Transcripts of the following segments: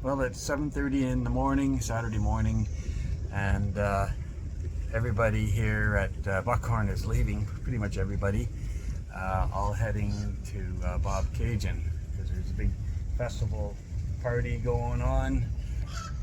Well, it's 7:30 in the morning, Saturday morning, and everybody here at Buckhorn is leaving, pretty much everybody, all heading to Bobcaygeon, because there's a big festival party going on,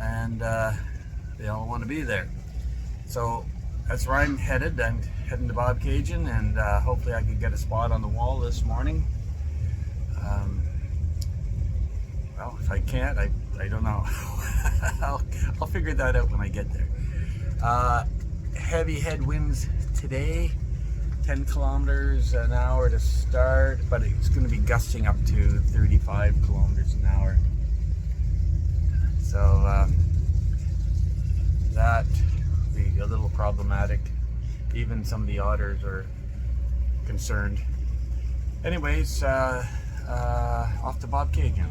and they all want to be there. So that's where I'm headed. I'm heading to Bobcaygeon, and hopefully I can get a spot on the wall this morning. Well, if I can't, I don't know. I'll figure that out when I get there. Heavy headwinds today, 10 kilometers an hour to start, but it's going to be gusting up to 35 kilometers an hour. So that will be a little problematic. Even some of the otters are concerned. Anyways, off to Bobcaygeon.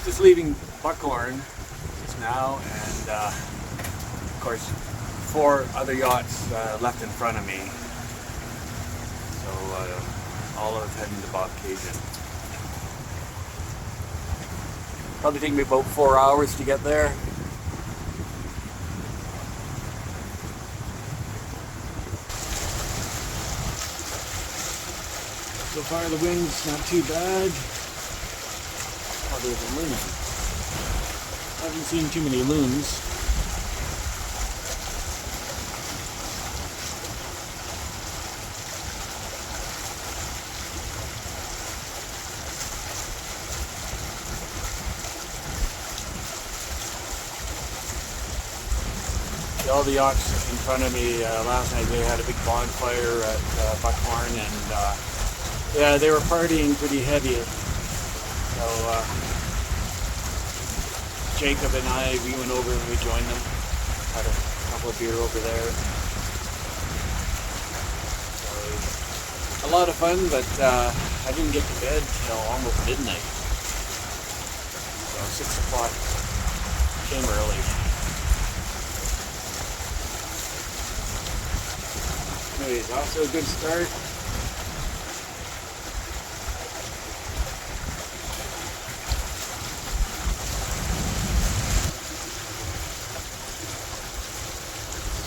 Just leaving Buckhorn just now, and of course 4 other yachts left in front of me, so all of us heading to Bobcaygeon. Probably take me about 4 hours to get there. So far the wind's not too bad. Oh, there's a loon. I haven't seen too many loons. All the yachts in front of me last night, they had a big bonfire at Buckhorn, and yeah, they were partying pretty heavy. So Jacob and I, we went over and we joined them, had a couple of beer over there. So, a lot of fun, but I didn't get to bed till almost midnight. So 6 o'clock, came early. Anyways, off to a good start.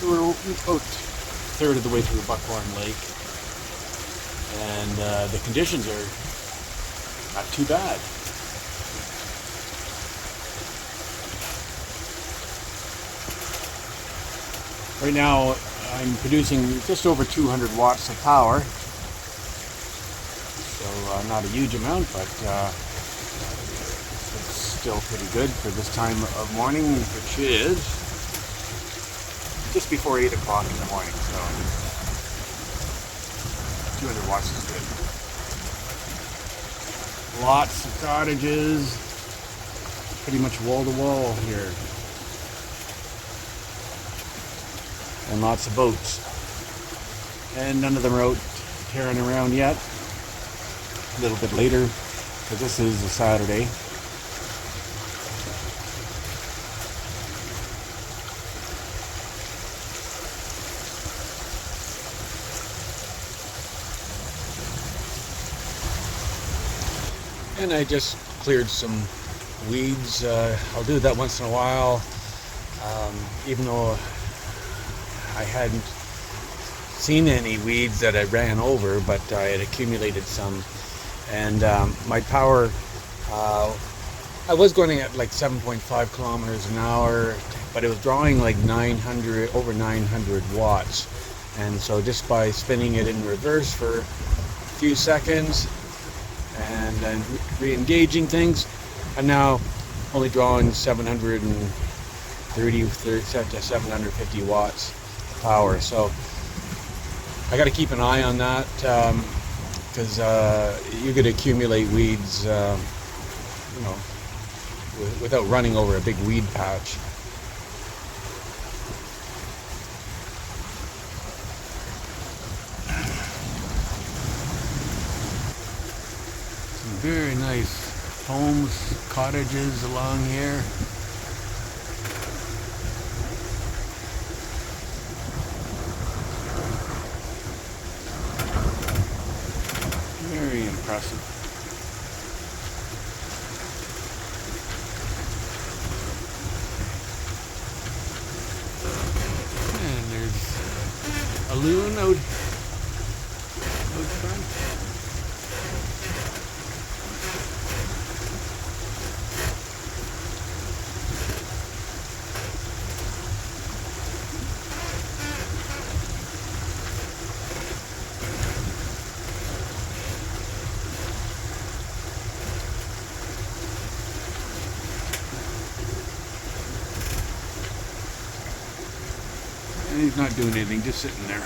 So we're about a third of the way through Buckhorn Lake, and the conditions are not too bad. Right now I'm producing just over 200 watts of power, so not a huge amount, but it's still pretty good for this time of morning, which is just before 8 o'clock in the morning, so 200 watts is good. Lots of cottages, pretty much wall to wall here. And lots of boats. And none of them are out tearing around yet. A little bit later, because this is a Saturday. And I just cleared some weeds. I'll do that once in a while, even though I hadn't seen any weeds that I ran over, but I had accumulated some. And my power, I was going at like 7.5 kilometers an hour, but it was drawing like over 900 watts. And so just by spinning it in reverse for a few seconds and then re-engaging things, I'm now only drawing 730 to 750 watts of power. So I got to keep an eye on that, because you could accumulate weeds, without running over a big weed patch. Some very nice homes, cottages along here. Very impressive. And there's a loon out front. And he's not doing anything, just sitting there.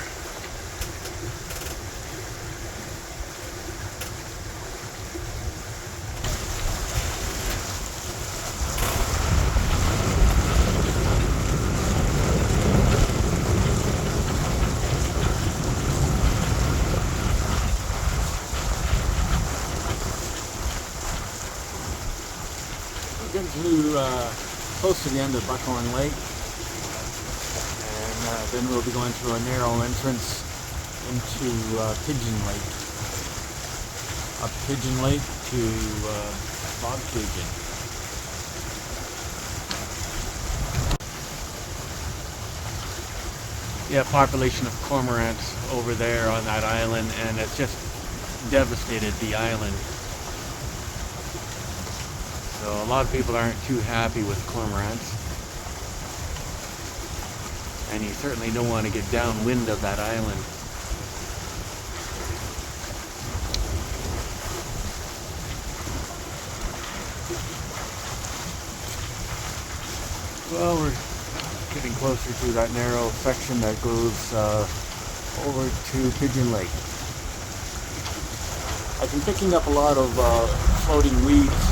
We're getting to close to the end of Buckhorn Lake. Then we'll be going through a narrow entrance into Pigeon Lake. Up Pigeon Lake to Bobcaygeon. Yeah, population of cormorants over there on that island, and it's just devastated the island. So a lot of people aren't too happy with cormorants. And you certainly don't want to get downwind of that island. Well, we're getting closer to that narrow section that goes over to Pigeon Lake. I've been picking up a lot of floating weeds,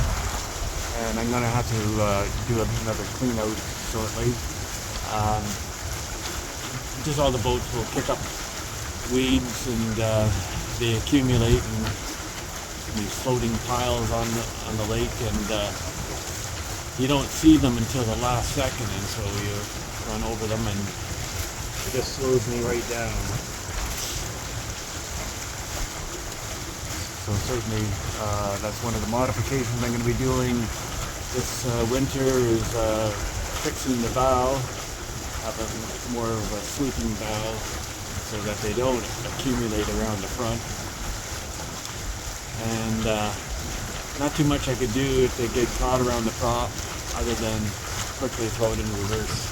and I'm going to have to do another clean out shortly. Just all the boats will pick up weeds, and they accumulate in these floating piles on the lake, and you don't see them until the last second, and so you run over them, and it just slows me right down. So certainly that's one of the modifications I'm going to be doing this winter is fixing the bow. Have more of a sweeping bow so that they don't accumulate around the front. And not too much I could do if they get caught around the prop other than quickly throw it in reverse.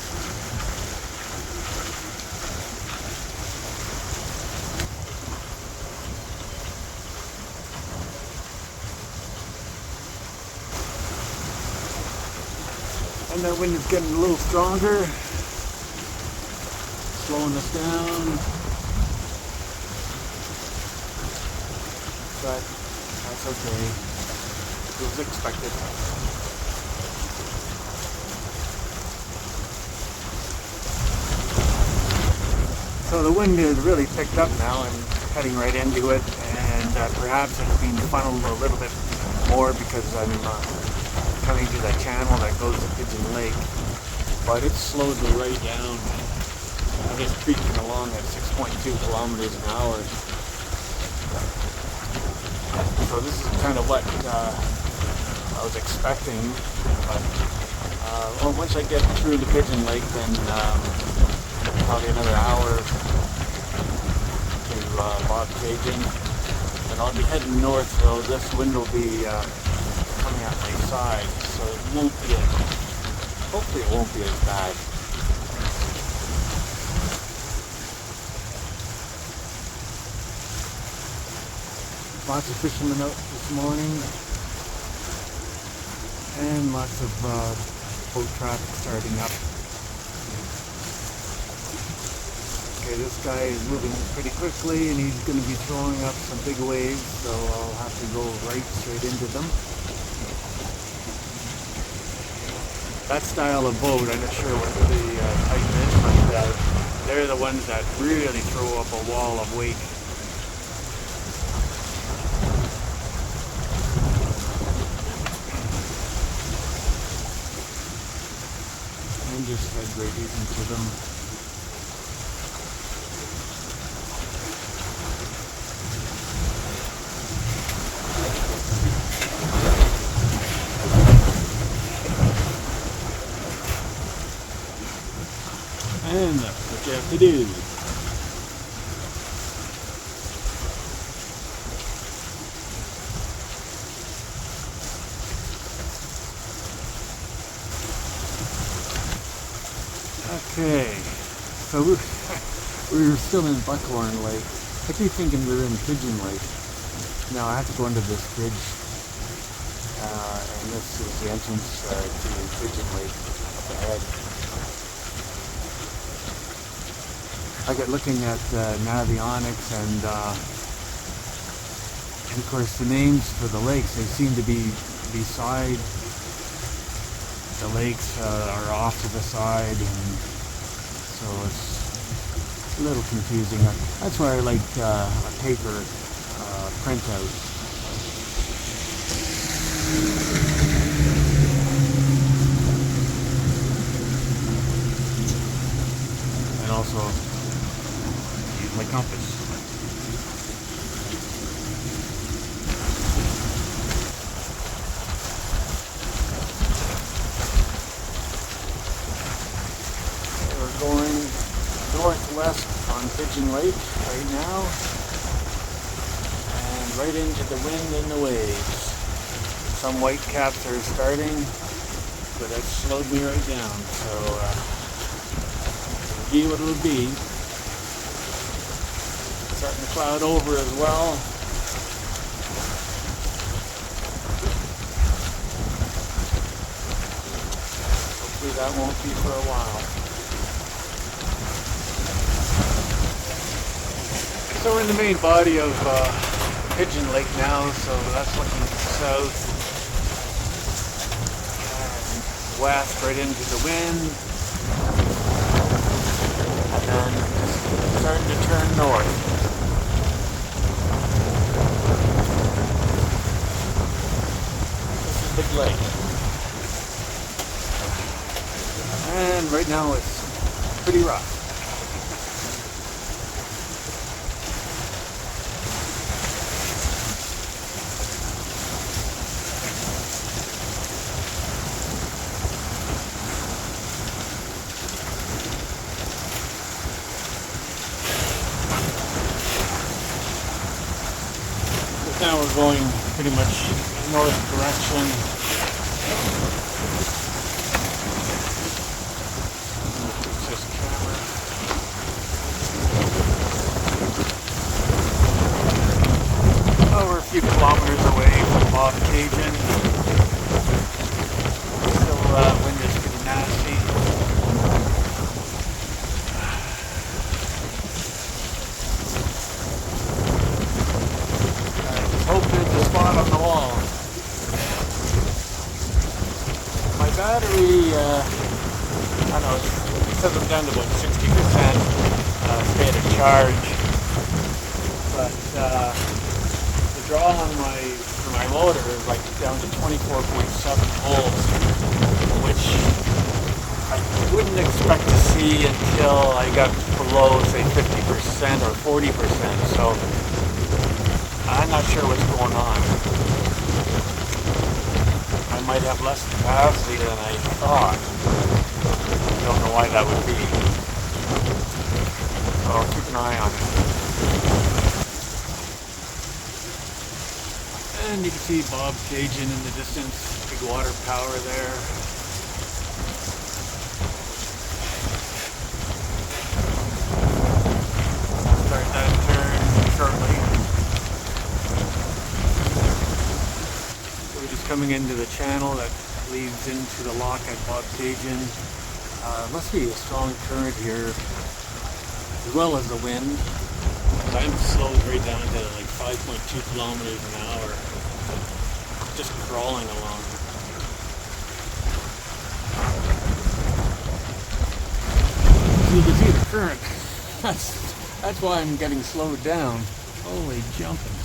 And that wind is getting a little stronger. Slowing us down, but that's okay. It was expected. So the wind is really picked up now and heading right into it, and perhaps it's being funneled a little bit more because I'm coming to that channel that goes to Pigeon Lake, but it's slowed me right down. I'm just creeping along at 6.2 kilometers an hour. So this is kind of what I was expecting. But well, once I get through the Pigeon Lake, then probably another hour to Bobcaygeon. And I'll be heading north, so this wind will be coming at my side. So it won't be hopefully it won't be as bad. Lots of fishermen out this morning, And lots of boat traffic starting up. Okay, this guy is moving pretty quickly and he's going to be throwing up some big waves, so I'll have to go straight into them. That style of boat, I'm not sure what the type is, but they're the ones that really throw up a wall of weight. And just head right into them. And that's what you have to do. Okay, so we're still in Buckhorn Lake. I keep thinking we're in Pigeon Lake. Now I have to go under this bridge, and this is the entrance to Pigeon Lake up ahead. I got looking at Navionics and of course the names for the lakes, they seem to be beside the lakes, are off to the side, and so it's a little confusing. That's why I like a paper printout. And also use my compass. We're going northwest on Pigeon Lake right now, and right into the wind and the waves. Some white caps are starting, but that slowed me right down, so it'll be what it'll be. Starting to cloud over as well. Hopefully that won't be for a while. So we're in the main body of Pigeon Lake now, so that's looking south and west right into the wind, and then starting to turn north. This is Big Lake, and right now it's pretty rough. Now we're going pretty much north direction. Fix this camera. Oh, we're a few kilometers away from Bobcaygeon. Still wind is pretty nasty. Hope there's a spot on the wall. My battery, I don't know, it says I'm down to about 60% state of charge, but the draw on for my motor is like down to 24.7 volts, which I wouldn't expect to see until I got below, say, 50% or 40%. So I'm not sure what's going on. I might have less capacity than I thought. I don't know why that would be. So I'll keep an eye on it. And you can see Bobcaygeon in the distance, big water power there. Start that turn shortly. We're just coming into the channel that leads into the lock at Bobcaygeon. Must be a strong current here, as well as the wind. I'm slowed right down to like 5.2 kilometers an hour, just crawling along. You can see the current. That's why I'm getting slowed down. Holy jumping.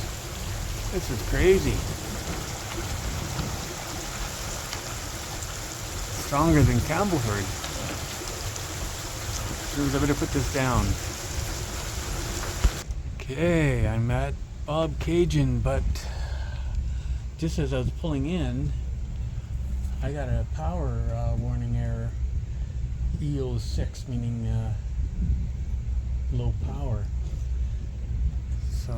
This is crazy. Stronger than Campbellford. I better put this down. Okay, I'm at Bobcaygeon, but just as I was pulling in, I got a power warning error. EO6, meaning low power. So,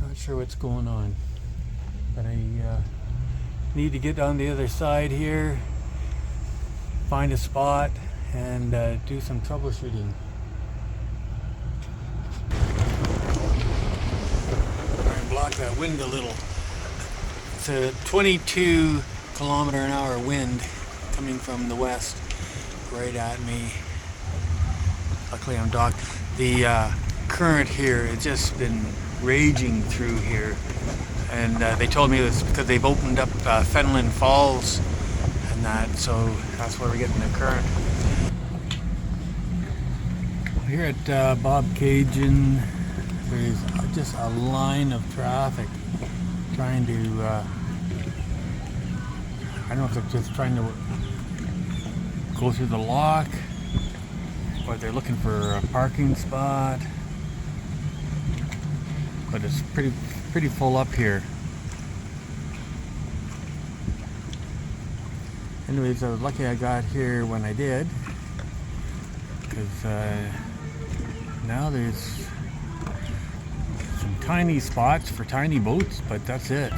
not sure what's going on, but I need to get on the other side here, find a spot, and do some troubleshooting. Try and block that wind a little. It's a 22 kilometer an hour wind coming from the west right at me. Luckily I'm docked. The current here has just been raging through here, and they told me it's because they've opened up Fenelon Falls and that, so that's where we're getting the current. Here at Bobcaygeon, there's just a line of traffic trying to I don't know if they're just trying to go through the lock, or they're looking for a parking spot. But it's pretty full up here. Anyways, I was lucky I got here when I did, because now there's some tiny spots for tiny boats, but that's it.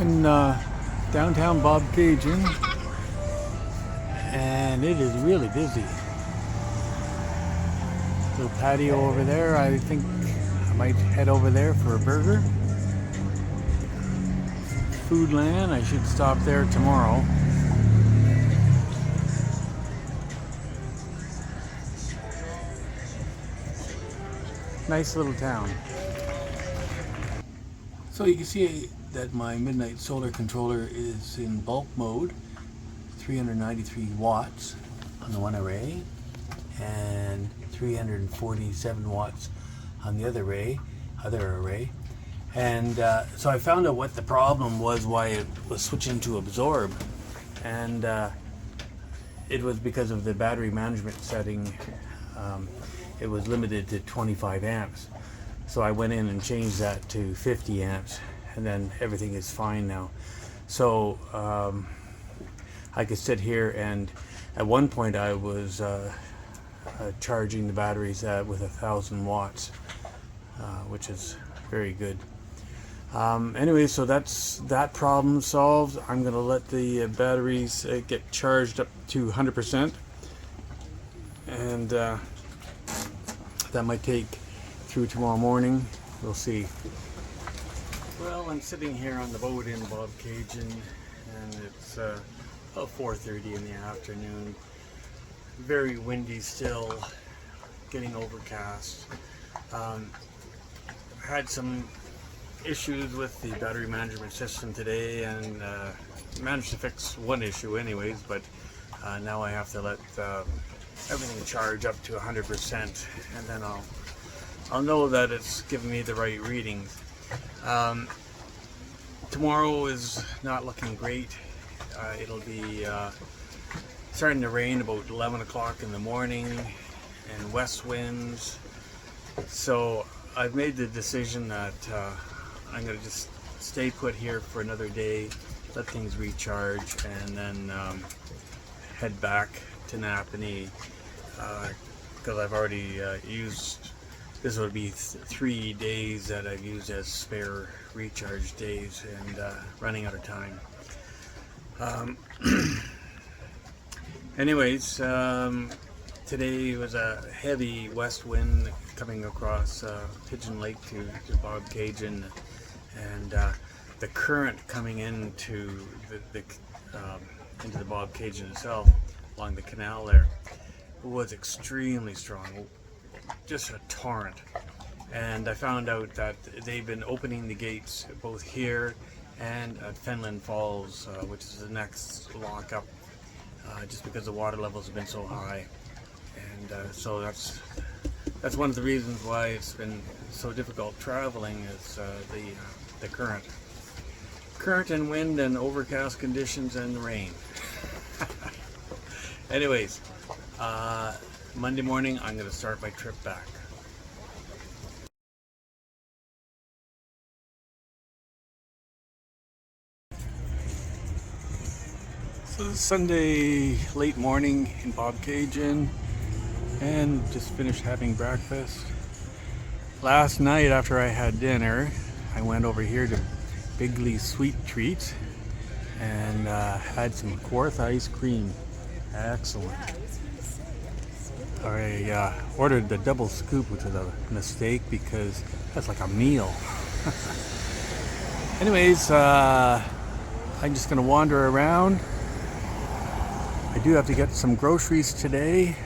In downtown Bobcaygeon, and it is really busy. Little patio over there. I think I might head over there for a burger. Foodland, I should stop there tomorrow. Nice little town. So you can see that my midnight solar controller is in bulk mode, 393 watts on the one array and 347 watts on the other array. And so I found out what the problem was, why it was switching to absorb, and it was because of the battery management setting. It was limited to 25 amps. So I went in and changed that to 50 amps, and then everything is fine now. So I could sit here, and at one point I was charging the batteries with 1,000 watts, which is very good. Anyway, so that's that problem solved. I'm going to let the batteries get charged up to 100%, and that might take through tomorrow morning. We'll see. Well, I'm sitting here on the boat in Bobcaygeon, and it's about 4:30 in the afternoon. Very windy still, getting overcast. Had some issues with the battery management system today, and managed to fix one issue anyways, but now I have to let everything charge up to 100%, and then I'll know that it's giving me the right readings. Tomorrow is not looking great. It'll be starting to rain about 11 o'clock in the morning, and west winds. So I've made the decision that I'm going to just stay put here for another day, let things recharge, and then head back to Napanee, because I've already used, this would be 3 days that I've used as spare recharge days, and running out of time. Anyways, today was a heavy west wind coming across Pigeon Lake to Bobcaygeon, and the current coming into the Bobcaygeon itself along the canal there was extremely strong, just a torrent. And I found out that they've been opening the gates both here and at Fenland Falls, which is the next lock up, just because the water levels have been so high. And so that's one of the reasons why it's been so difficult traveling, is the current and wind and overcast conditions and rain. Anyways, Monday morning I'm going to start my trip back. So Sunday late morning in Bobcaygeon, and just finished having breakfast. Last night after I had dinner, I went over here to Bigley's Sweet Treats and had some Quarth ice cream. Excellent. I ordered the double scoop, which was a mistake because that's like a meal. Anyways, I'm just gonna wander around. I do have to get some groceries today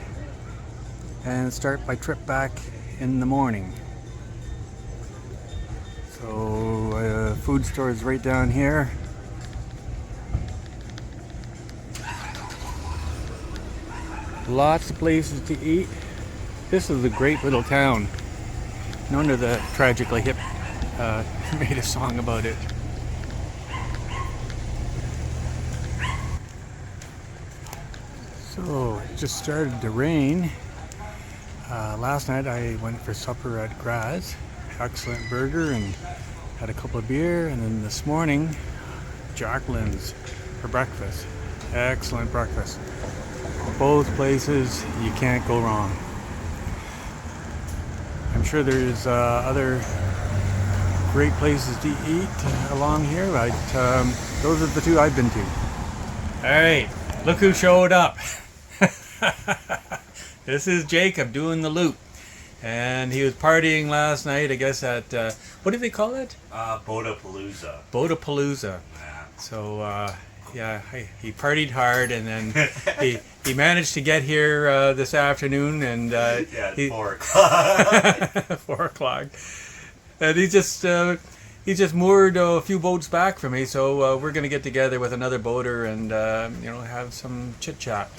and start my trip back in the morning. So food store is right down here. Lots of places to eat. This is a great little town. No wonder the Tragically Hip made a song about it. So it just started to rain. Last night I went for supper at Graz. Excellent burger and had a couple of beer, and then this morning Jacqueline's for breakfast. Excellent breakfast. Both places, you can't go wrong. I'm sure there's other great places to eat along here, but those are the two I've been to. Alright, look who showed up. This is Jacob doing the loop. And he was partying last night, I guess, at, what do they call it? Bodapalooza. Bodapalooza. Yeah. So, yeah, he partied hard, and then he managed to get here this afternoon, and yeah, it's 4 o'clock. 4 o'clock. And he just moored a few boats back from me, so we're going to get together with another boater and, have some chit-chat.